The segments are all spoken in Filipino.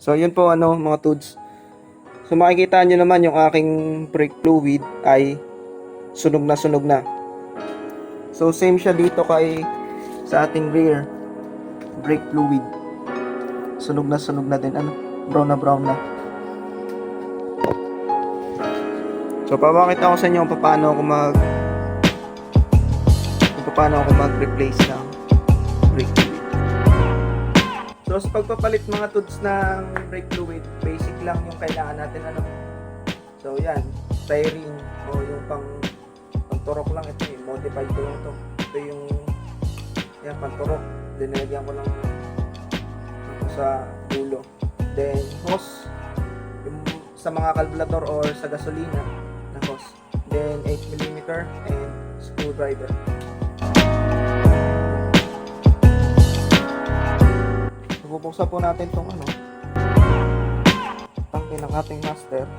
So yun po mga Tuds. So makikita nyo naman yung aking brake fluid ay sunog na sunog na. So same siya dito sa ating rear brake fluid. Sunog na din, brown na. So papakita ko sa inyo kung paano ako mag-replace ng brake fluid. So sa pagpapalit mga Tuds ng brake fluid, basic lang yung kailangan natin So yan, tiring o yung pang-turok lang ito, modified ko lang to. Ito yung pang-turok. Then nilagyan ko lang sa dulo. Then hose, yung sa mga kalbulator or sa gasolina na hose. Then 8mm and screwdriver. Bubuksan po natin tong tangke ng ating master.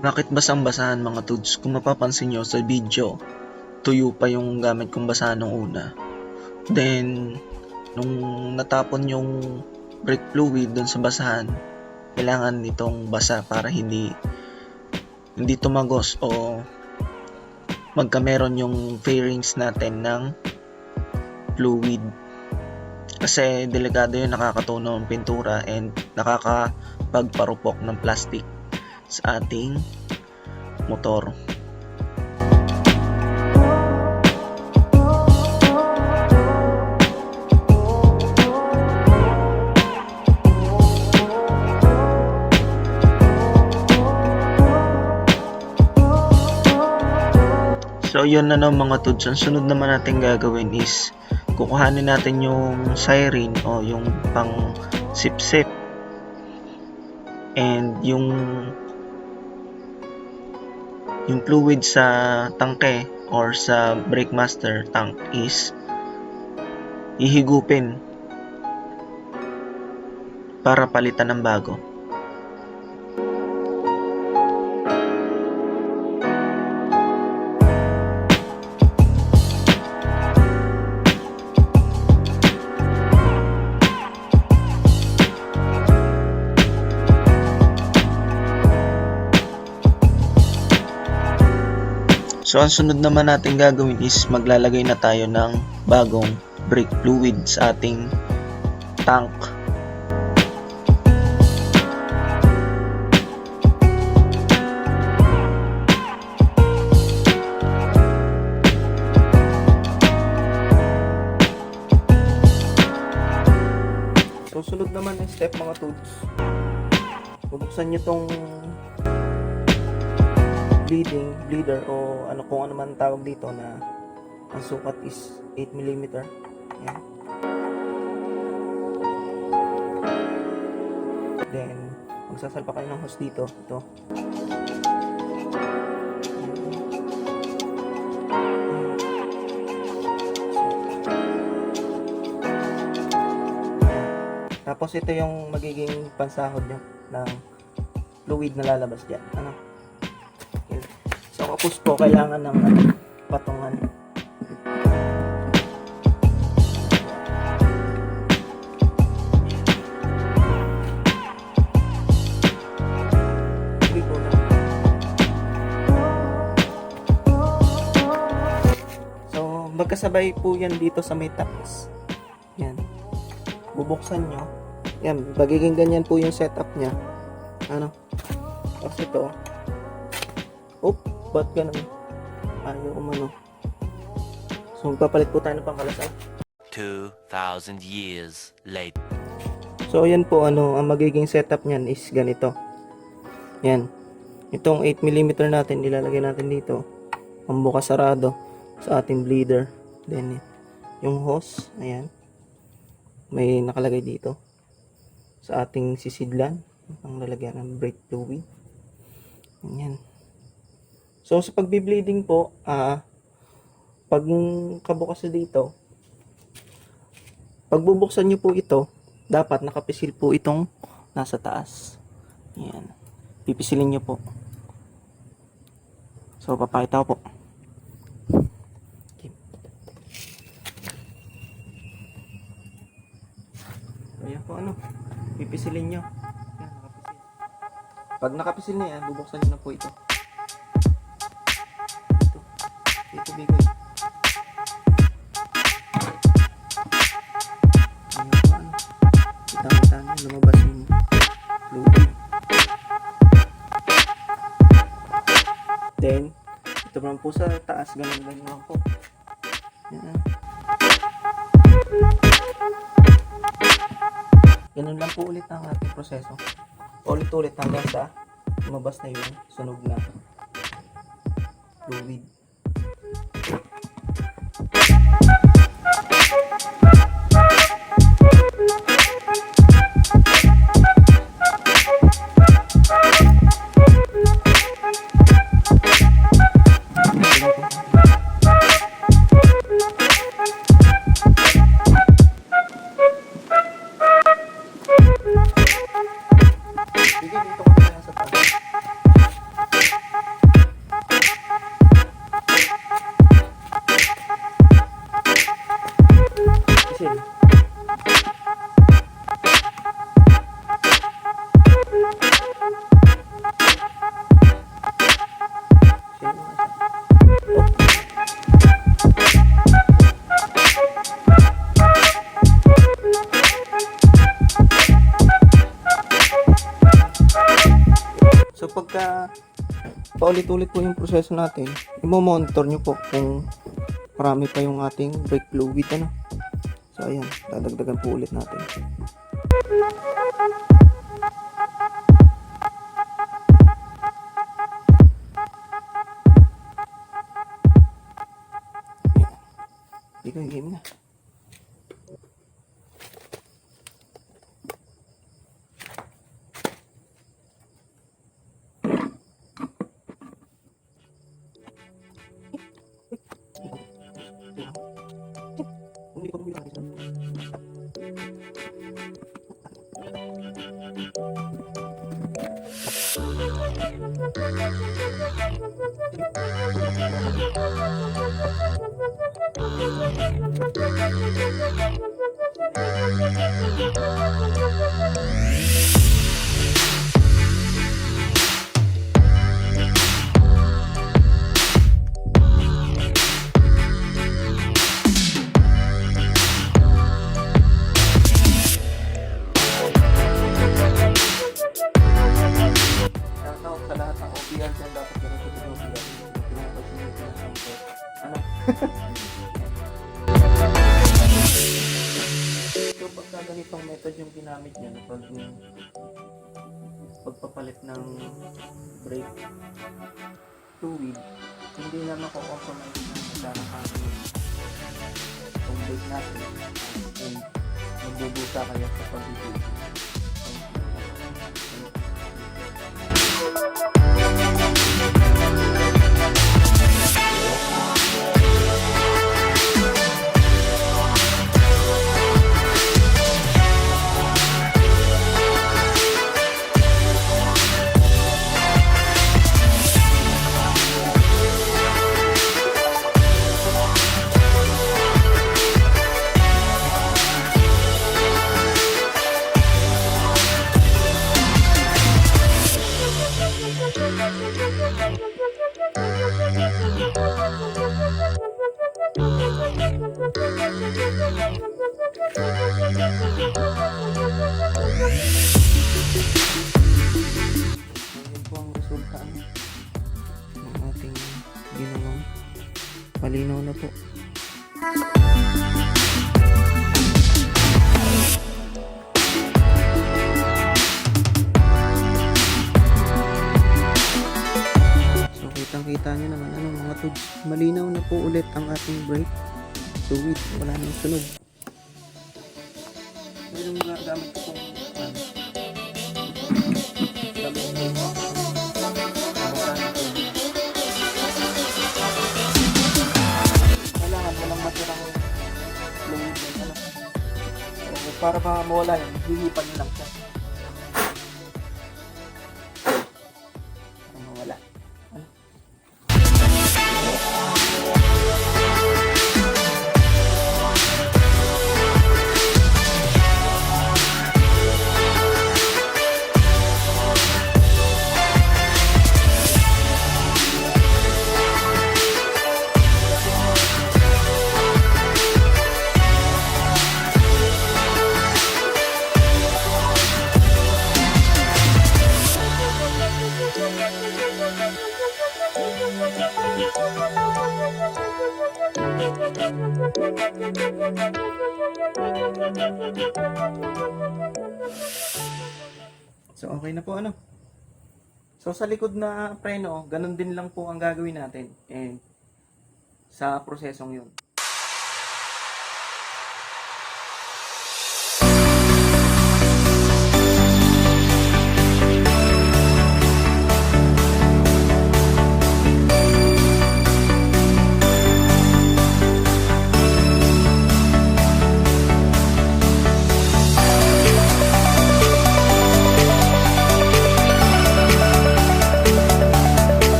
Bakit basang-basahan mga Tuds? Kung mapapansin nyo sa video, tuyo pa yung gamit kong basahan nung una. Then, nung natapon yung brake fluid dun sa basahan, kailangan nitong basa para hindi tumagos o magkameron yung fairings natin ng fluid. Kasi delikado yun, nakakatunaw ng pintura and nakakapagparupok ng plastic sa ating motor. So yun mga Tuds, ang sunod naman natin gagawin is kukuhanin natin yung siren o yung pang sip-sip and yung fluid sa tangke or sa brake master tank is ihigupin para palitan ng bago. So ang sunod naman natin gagawin is maglalagay na tayo ng bagong brake fluid sa ating tank. So sunod naman yung step mga Tuds. Bubuksan nyo tong bleeder o kung ano man tawag dito, na ang sukat is 8mm. Yan. Then magsasalpa kayo ng hose dito. Ito. Tapos ito yung magiging pansahod nyo ng fluid na lalabas dyan. So kapos po, kailangan ng patungan. So magkasabay po yan dito sa may taps. Yan. Bubuksan nyo. Yan, magiging ganyan po yung setup nya. Tapos ito. Ba't ganun? Ayaw umano. So magpapalit po tayo ng pangkalasay. 2,000 years later. So yan po, ang magiging setup niyan is ganito. Yan. Itong 8mm natin, ilalagay natin dito. Pambukas sarado sa ating bleeder. Then yung hose, ayan. May nakalagay dito sa ating sisidlan, ang lalagyan ng brake fluid. Ayan. So sa pagbi-bleeding po, pag kabukas dito, pag bubuksan nyo po ito, dapat nakapisil po itong nasa taas. Ayan. pipisilin nyo po. So, papakita ko po. Okay. So, yan po ano. Pipisilin nyo. Yan, nakapisil. Pag nakapisil na yan, bubuksan nyo na po ito. Ito bigoy. Ayan po ano. Kita-kita nyo, lumabas yung fluid. Then, ito naman po sa taas, ganun lang po. Yan. Ganun lang po ulit ang ating proseso. Ulit-ulit hanggang sa lumabas na yung sunog na fluid. Sige, dito ko na yan sa taas. Isil. So pagka paulit-ulit po yung proseso natin, i-monitor nyo po kung marami pa yung ating brake fluid ano. So ayan, dadagdagan po ulit natin. Hindi ko game na. Sa lahat ng OPR dyan, dapat ganito din OPR. Ano? So, pagka ganitong method yung ginamit niya, pag pagpapalit ng brake fluid, hindi na mako-compromise ng magkakaroon itong brake natin and magbubusa kaya sa pag-ibig. Ayan po ang resulta ng ating ginawang malinaw na po. So kitang-kita nyo naman ano mga tuds, malinaw na po ulit ang ating brake fluid, wala nang sunog. Meron nga gamit ko pong kailangan walang matirang fluid ano. So, para mawala yan, hihipan nyo lang siya. So, okay na po ano. So, sa likod na preno, ganun din lang po ang gagawin natin. And, sa prosesong yun.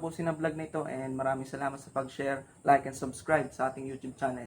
tapusin ang vlog na ito and maraming salamat sa pag-share, like, and subscribe sa ating YouTube channel.